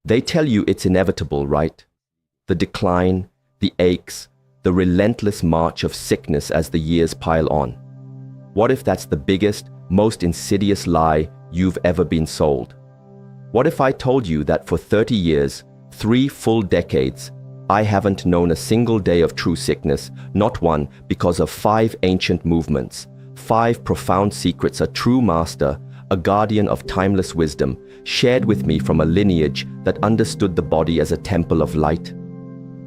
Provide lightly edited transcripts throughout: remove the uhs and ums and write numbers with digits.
They tell you it's inevitable, right? The decline, the aches, the relentless march of sickness as the years pile on. What if that's the biggest, most insidious lie you've ever been sold? What if I told you that for 30 years, 3 full decades, I haven't known a single day of true sickness, not one, because of 5 ancient movements, 5 profound secrets a true master, a guardian of timeless wisdom, shared with me from a lineage that understood the body as a temple of light?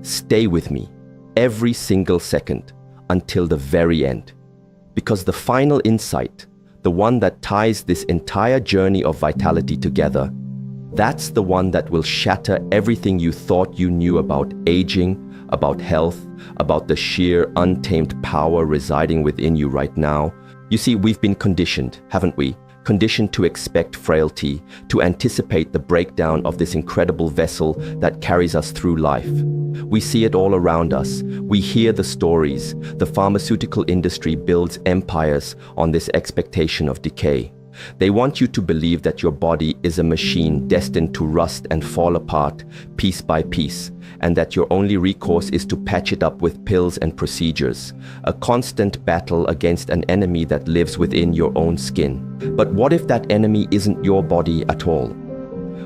Stay with me, every single second, until the very end. Because the final insight, the one that ties this entire journey of vitality together, that's the one that will shatter everything you thought you knew about aging, about health, about the sheer untamed power residing within you right now. You see, we've been conditioned, haven't we? Conditioned to expect frailty, to anticipate the breakdown of this incredible vessel that carries us through life. We see it all around us. We hear the stories. The pharmaceutical industry builds empires on this expectation of decay. They want you to believe that your body is a machine destined to rust and fall apart piece by piece, and that your only recourse is to patch it up with pills and procedures, a constant battle against an enemy that lives within your own skin. But what if that enemy isn't your body at all?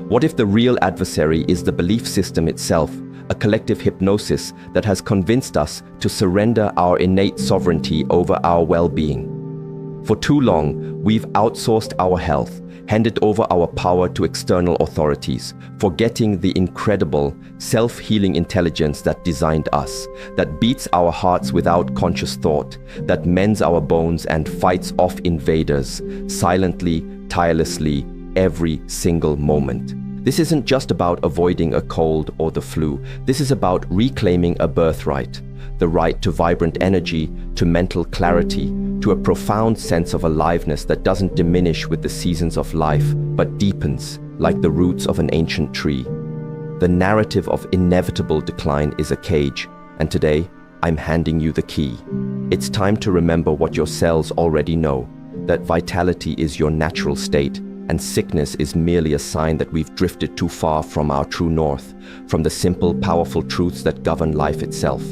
What if the real adversary is the belief system itself, a collective hypnosis that has convinced us to surrender our innate sovereignty over our well-being? For too long, we've outsourced our health, handed over our power to external authorities, forgetting the incredible, self-healing intelligence that designed us, that beats our hearts without conscious thought, that mends our bones and fights off invaders, silently, tirelessly, every single moment. This isn't just about avoiding a cold or the flu. This is about reclaiming a birthright, the right to vibrant energy, to mental clarity, to a profound sense of aliveness that doesn't diminish with the seasons of life, but deepens like the roots of an ancient tree. The narrative of inevitable decline is a cage, and today, I'm handing you the key. It's time to remember what your cells already know, that vitality is your natural state, and sickness is merely a sign that we've drifted too far from our true north, from the simple, powerful truths that govern life itself.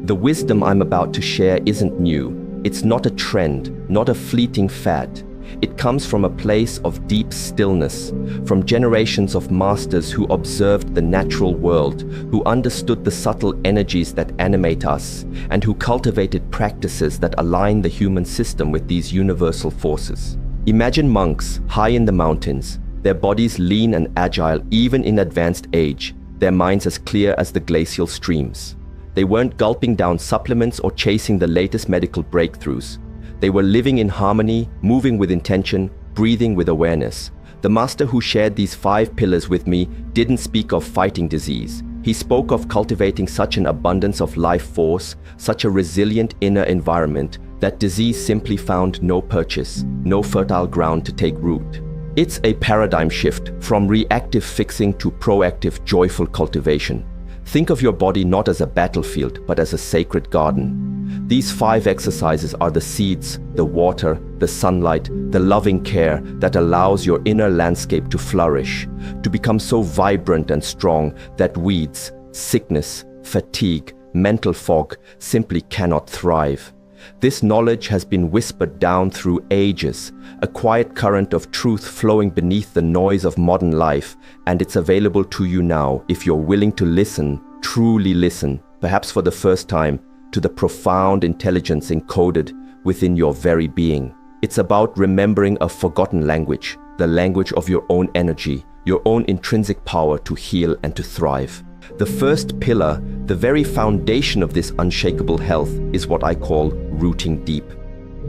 The wisdom I'm about to share isn't new. It's not a trend, not a fleeting fad. It comes from a place of deep stillness, from generations of masters who observed the natural world, who understood the subtle energies that animate us, and who cultivated practices that align the human system with these universal forces. Imagine monks high in the mountains, their bodies lean and agile even in advanced age, their minds as clear as the glacial streams. They weren't gulping down supplements or chasing the latest medical breakthroughs. They were living in harmony, moving with intention, breathing with awareness. The master who shared these 5 pillars with me didn't speak of fighting disease. He spoke of cultivating such an abundance of life force, such a resilient inner environment, that disease simply found no purchase, no fertile ground to take root. It's a paradigm shift from reactive fixing to proactive, joyful cultivation. Think of your body not as a battlefield, but as a sacred garden. These 5 exercises are the seeds, the water, the sunlight, the loving care that allows your inner landscape to flourish, to become so vibrant and strong that weeds, sickness, fatigue, mental fog simply cannot thrive. This knowledge has been whispered down through ages, a quiet current of truth flowing beneath the noise of modern life, and it's available to you now if you're willing to listen, truly listen, perhaps for the first time, to the profound intelligence encoded within your very being. It's about remembering a forgotten language, the language of your own energy, your own intrinsic power to heal and to thrive. The first pillar, the very foundation of this unshakable health, is what I call rooting deep.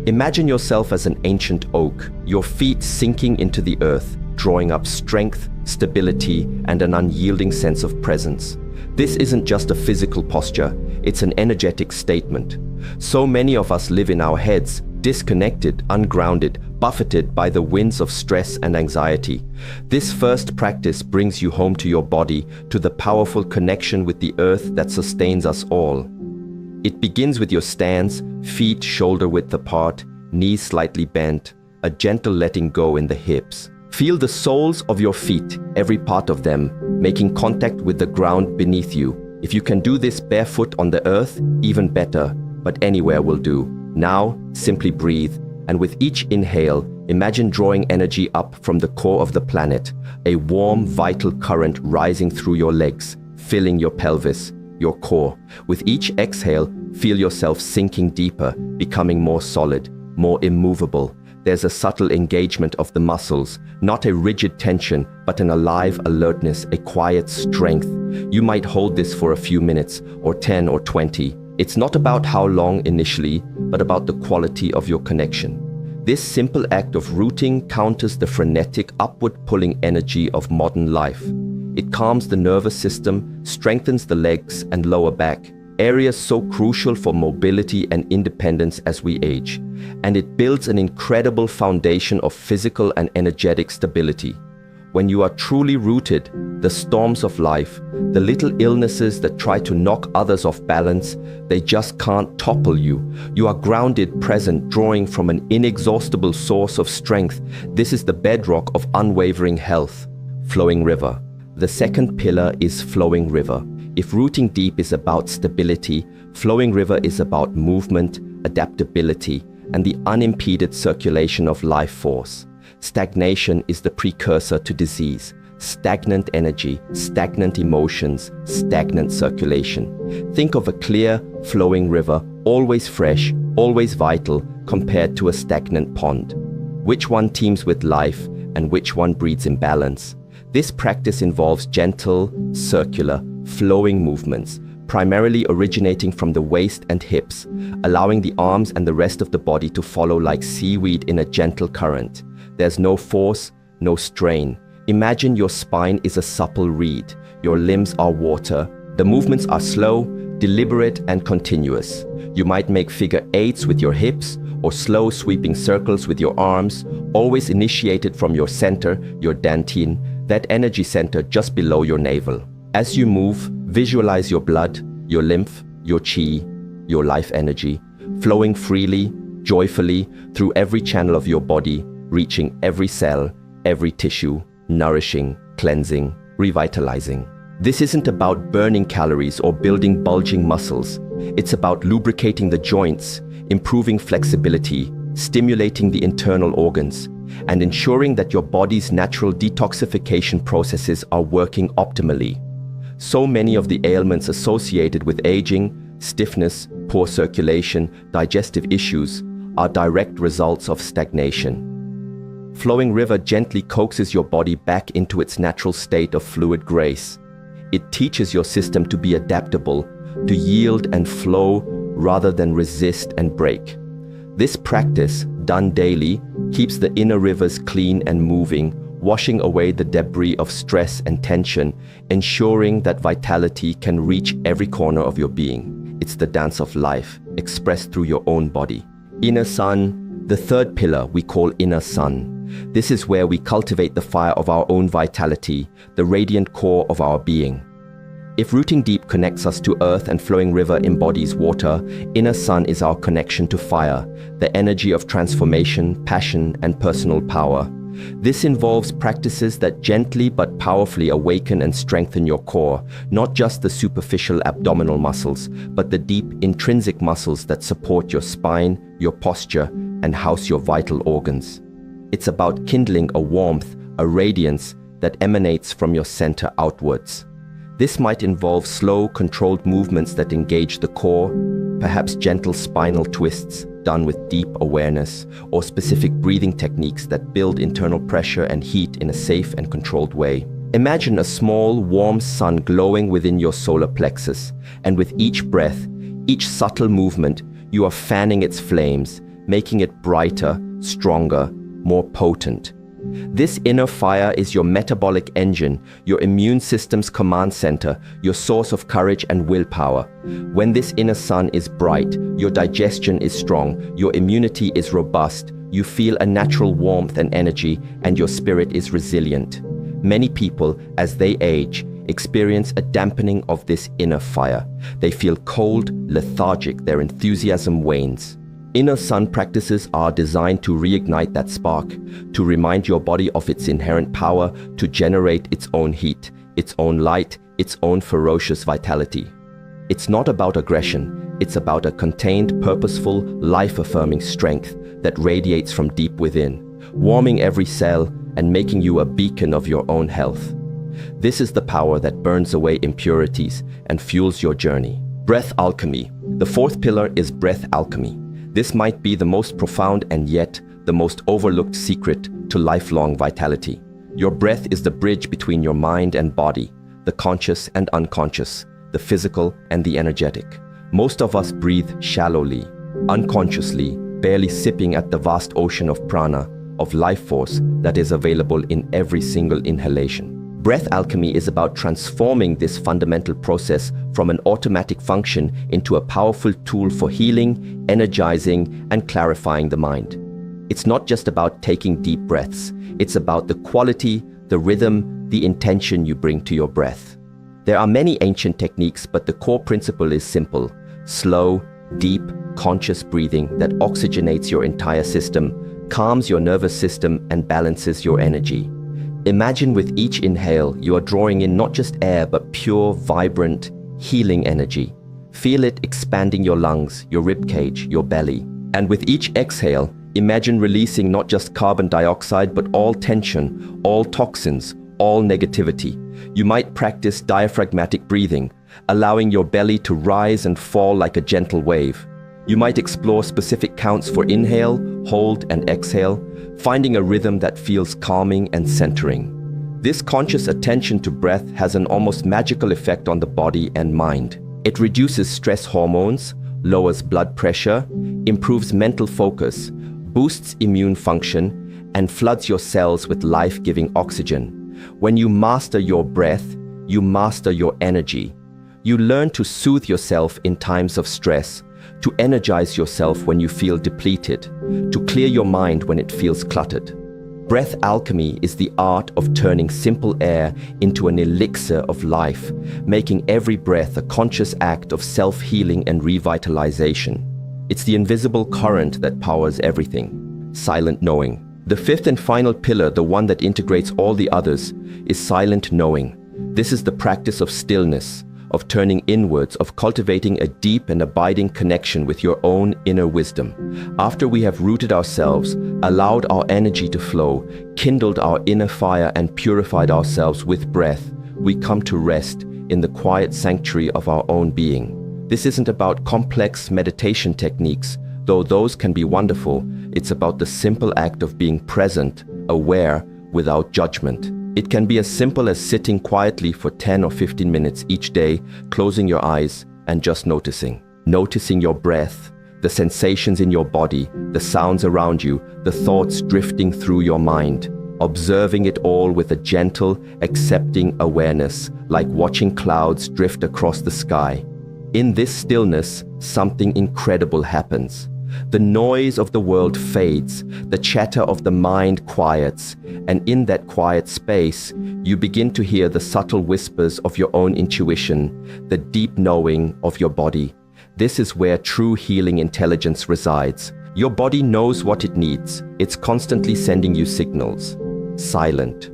Imagine yourself as an ancient oak, your feet sinking into the earth, drawing up strength, stability, and an unyielding sense of presence. This isn't just a physical posture, it's an energetic statement. So many of us live in our heads, disconnected, ungrounded, buffeted by the winds of stress and anxiety. This first practice brings you home to your body, to the powerful connection with the earth that sustains us all. It begins with your stance, feet shoulder width apart, knees slightly bent, a gentle letting go in the hips. Feel the soles of your feet, every part of them, making contact with the ground beneath you. If you can do this barefoot on the earth, even better, but anywhere will do. Now, simply breathe, and with each inhale, imagine drawing energy up from the core of the planet, a warm, vital current rising through your legs, filling your pelvis, your core. With each exhale, feel yourself sinking deeper, becoming more solid, more immovable. There's a subtle engagement of the muscles, not a rigid tension, but an alive alertness, a quiet strength. You might hold this for a few minutes, or 10 or 20. It's not about how long initially, but about the quality of your connection. This simple act of rooting counters the frenetic, upward-pulling energy of modern life. It calms the nervous system, strengthens the legs and lower back, areas so crucial for mobility and independence as we age, and it builds an incredible foundation of physical and energetic stability. When you are truly rooted, the storms of life, the little illnesses that try to knock others off balance, they just can't topple you. You are grounded, present, drawing from an inexhaustible source of strength. This is the bedrock of unwavering health. Flowing river. The second pillar is flowing river. If rooting deep is about stability, flowing river is about movement, adaptability, and the unimpeded circulation of life force. Stagnation is the precursor to disease. Stagnant energy, stagnant emotions, stagnant circulation. Think of a clear, flowing river, always fresh, always vital, compared to a stagnant pond. Which one teems with life and which one breeds imbalance? This practice involves gentle, circular, flowing movements, primarily originating from the waist and hips, allowing the arms and the rest of the body to follow like seaweed in a gentle current. There's no force, no strain. Imagine your spine is a supple reed, your limbs are water. The movements are slow, deliberate, and continuous. You might make figure eights with your hips, or slow sweeping circles with your arms, always initiated from your center, your dantian, that energy center just below your navel. As you move, visualize your blood, your lymph, your chi, your life energy, flowing freely, joyfully through every channel of your body, reaching every cell, every tissue, nourishing, cleansing, revitalizing. This isn't about burning calories or building bulging muscles. It's about lubricating the joints, improving flexibility, stimulating the internal organs, and ensuring that your body's natural detoxification processes are working optimally. So many of the ailments associated with aging, stiffness, poor circulation, digestive issues, are direct results of stagnation. Flowing river gently coaxes your body back into its natural state of fluid grace. It teaches your system to be adaptable, to yield and flow rather than resist and break. This practice, done daily, keeps the inner rivers clean and moving, washing away the debris of stress and tension, ensuring that vitality can reach every corner of your being. It's the dance of life, expressed through your own body. Inner sun, the third pillar we call inner sun. This is where we cultivate the fire of our own vitality, the radiant core of our being. If rooting deep connects us to earth and flowing river embodies water, inner sun is our connection to fire, the energy of transformation, passion, and personal power. This involves practices that gently but powerfully awaken and strengthen your core, not just the superficial abdominal muscles, but the deep intrinsic muscles that support your spine, your posture, and house your vital organs. It's about kindling a warmth, a radiance that emanates from your center outwards. This might involve slow, controlled movements that engage the core, perhaps gentle spinal twists done with deep awareness, or specific breathing techniques that build internal pressure and heat in a safe and controlled way. Imagine a small, warm sun glowing within your solar plexus, and with each breath, each subtle movement, you are fanning its flames, making it brighter, stronger, more potent. This inner fire is your metabolic engine, your immune system's command center, your source of courage and willpower. When this inner sun is bright, your digestion is strong, your immunity is robust, you feel a natural warmth and energy, and your spirit is resilient. Many people, as they age, experience a dampening of this inner fire. They feel cold, lethargic, their enthusiasm wanes. Inner sun practices are designed to reignite that spark, to remind your body of its inherent power to generate its own heat, its own light, its own ferocious vitality. It's not about aggression, it's about a contained, purposeful, life-affirming strength that radiates from deep within, warming every cell and making you a beacon of your own health. This is the power that burns away impurities and fuels your journey. Breath alchemy. The fourth pillar is breath alchemy. This might be the most profound and yet the most overlooked secret to lifelong vitality. Your breath is the bridge between your mind and body, the conscious and unconscious, the physical and the energetic. Most of us breathe shallowly, unconsciously, barely sipping at the vast ocean of prana, of life force that is available in every single inhalation. Breath alchemy is about transforming this fundamental process from an automatic function into a powerful tool for healing, energizing, and clarifying the mind. It's not just about taking deep breaths. It's about the quality, the rhythm, the intention you bring to your breath. There are many ancient techniques, but the core principle is simple: slow, deep, conscious breathing that oxygenates your entire system, calms your nervous system, and balances your energy. Imagine with each inhale, you are drawing in not just air, but pure, vibrant, healing energy. Feel it expanding your lungs, your ribcage, your belly. And with each exhale, imagine releasing not just carbon dioxide, but all tension, all toxins, all negativity. You might practice diaphragmatic breathing, allowing your belly to rise and fall like a gentle wave. You might explore specific counts for inhale, hold, and exhale, finding a rhythm that feels calming and centering. This conscious attention to breath has an almost magical effect on the body and mind. It reduces stress hormones, lowers blood pressure, improves mental focus, boosts immune function, and floods your cells with life-giving oxygen. When you master your breath, you master your energy. You learn to soothe yourself in times of stress, to energize yourself when you feel depleted, to clear your mind when it feels cluttered. Breath alchemy is the art of turning simple air into an elixir of life, making every breath a conscious act of self-healing and revitalization. It's the invisible current that powers everything: silent knowing. The fifth and final pillar, the one that integrates all the others, is silent knowing. This is the practice of stillness, of turning inwards, of cultivating a deep and abiding connection with your own inner wisdom. After we have rooted ourselves, allowed our energy to flow, kindled our inner fire, and purified ourselves with breath, we come to rest in the quiet sanctuary of our own being. This isn't about complex meditation techniques, though those can be wonderful. It's about the simple act of being present, aware, without judgment. It can be as simple as sitting quietly for 10 or 15 minutes each day, closing your eyes and just noticing. Noticing your breath, the sensations in your body, the sounds around you, the thoughts drifting through your mind. Observing it all with a gentle, accepting awareness, like watching clouds drift across the sky. In this stillness, something incredible happens. The noise of the world fades, the chatter of the mind quiets, and in that quiet space, you begin to hear the subtle whispers of your own intuition, the deep knowing of your body. This is where true healing intelligence resides. Your body knows what it needs. It's constantly sending you signals. Silent.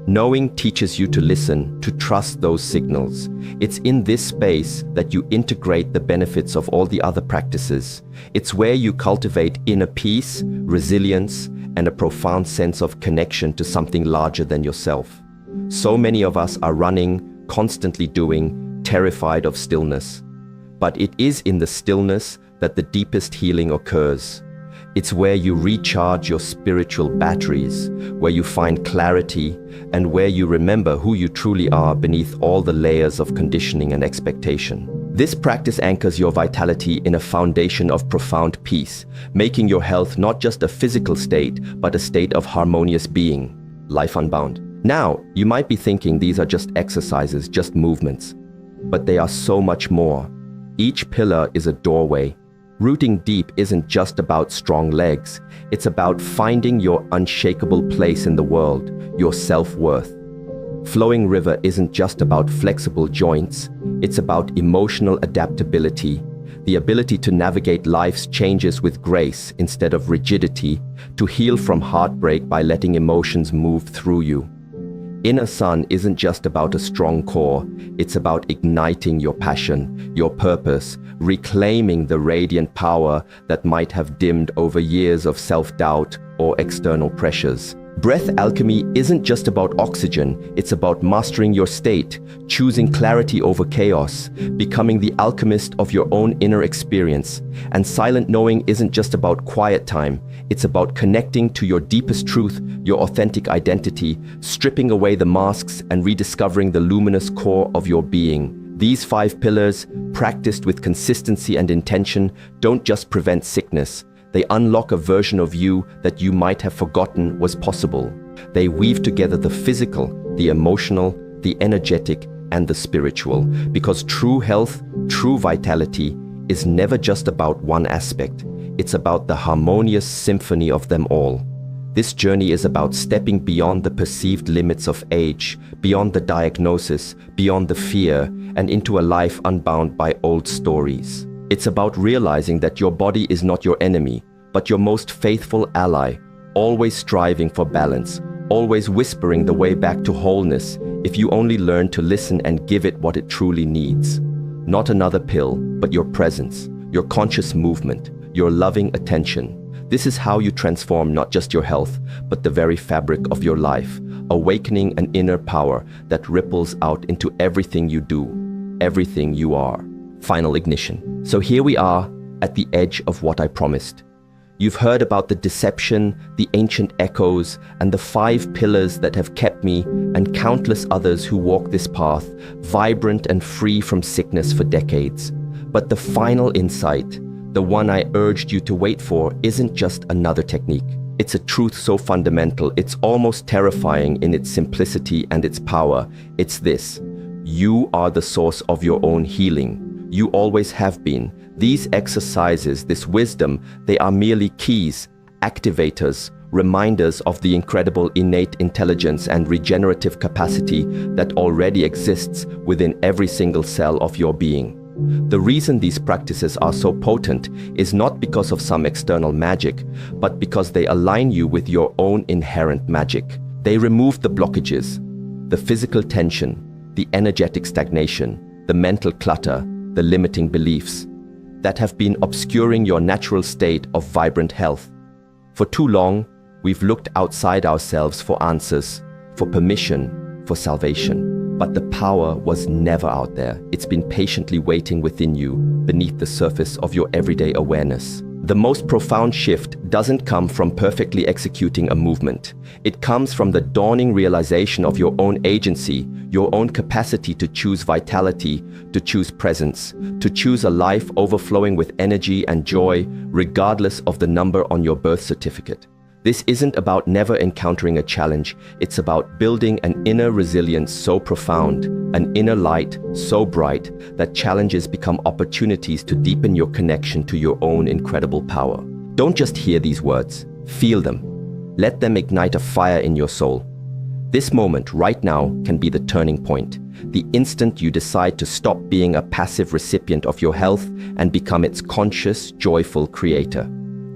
Knowing teaches you to listen, to trust those signals. It's in this space that you integrate the benefits of all the other practices. It's where you cultivate inner peace, resilience, and a profound sense of connection to something larger than yourself. So many of us are running, constantly doing, terrified of stillness. But it is in the stillness that the deepest healing occurs. It's where you recharge your spiritual batteries, where you find clarity, and where you remember who you truly are beneath all the layers of conditioning and expectation. This practice anchors your vitality in a foundation of profound peace, making your health not just a physical state, but a state of harmonious being, life unbound. Now, you might be thinking these are just exercises, just movements, but they are so much more. Each pillar is a doorway. Rooting deep isn't just about strong legs. It's about finding your unshakable place in the world, your self-worth. Flowing river isn't just about flexible joints. It's about emotional adaptability, the ability to navigate life's changes with grace instead of rigidity, to heal from heartbreak by letting emotions move through you. Inner sun isn't just about a strong core, it's about igniting your passion, your purpose, reclaiming the radiant power that might have dimmed over years of self-doubt or external pressures. Breath alchemy isn't just about oxygen, it's about mastering your state, choosing clarity over chaos, becoming the alchemist of your own inner experience. And silent knowing isn't just about quiet time, it's about connecting to your deepest truth, your authentic identity, stripping away the masks and rediscovering the luminous core of your being. These 5 pillars, practiced with consistency and intention, don't just prevent sickness. They unlock a version of you that you might have forgotten was possible. They weave together the physical, the emotional, the energetic, and the spiritual. Because true health, true vitality, is never just about one aspect. It's about the harmonious symphony of them all. This journey is about stepping beyond the perceived limits of age, beyond the diagnosis, beyond the fear, and into a life unbound by old stories. It's about realizing that your body is not your enemy, but your most faithful ally, always striving for balance, always whispering the way back to wholeness if you only learn to listen and give it what it truly needs. Not another pill, but your presence, your conscious movement, your loving attention. This is how you transform not just your health, but the very fabric of your life, awakening an inner power that ripples out into everything you do, everything you are. Final ignition. So here we are at the edge of what I promised. You've heard about the deception, the ancient echoes, and the 5 pillars that have kept me and countless others who walk this path vibrant and free from sickness for decades. But the final insight, the one I urged you to wait for, isn't just another technique. It's a truth so fundamental, it's almost terrifying in its simplicity and its power. It's this: you are the source of your own healing. You always have been. These exercises, this wisdom, they are merely keys, activators, reminders of the incredible innate intelligence and regenerative capacity that already exists within every single cell of your being. The reason these practices are so potent is not because of some external magic, but because they align you with your own inherent magic. They remove the blockages, the physical tension, the energetic stagnation, the mental clutter, the limiting beliefs that have been obscuring your natural state of vibrant health. For too long, we've looked outside ourselves for answers, for permission, for salvation. But the power was never out there. It's been patiently waiting within you, beneath the surface of your everyday awareness. The most profound shift doesn't come from perfectly executing a movement. It comes from the dawning realization of your own agency, your own capacity to choose vitality, to choose presence, to choose a life overflowing with energy and joy, regardless of the number on your birth certificate. This isn't about never encountering a challenge. It's about building an inner resilience so profound, an inner light so bright that challenges become opportunities to deepen your connection to your own incredible power. Don't just hear these words, feel them. Let them ignite a fire in your soul. This moment right now can be the turning point, the instant you decide to stop being a passive recipient of your health and become its conscious, joyful creator.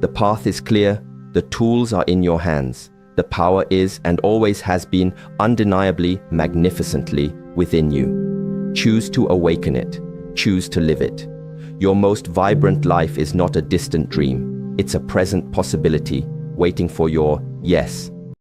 The path is clear. The tools are in your hands. The power is and always has been undeniably, magnificently within you. Choose to awaken it. Choose to live it. Your most vibrant life is not a distant dream. It's a present possibility waiting for your yes.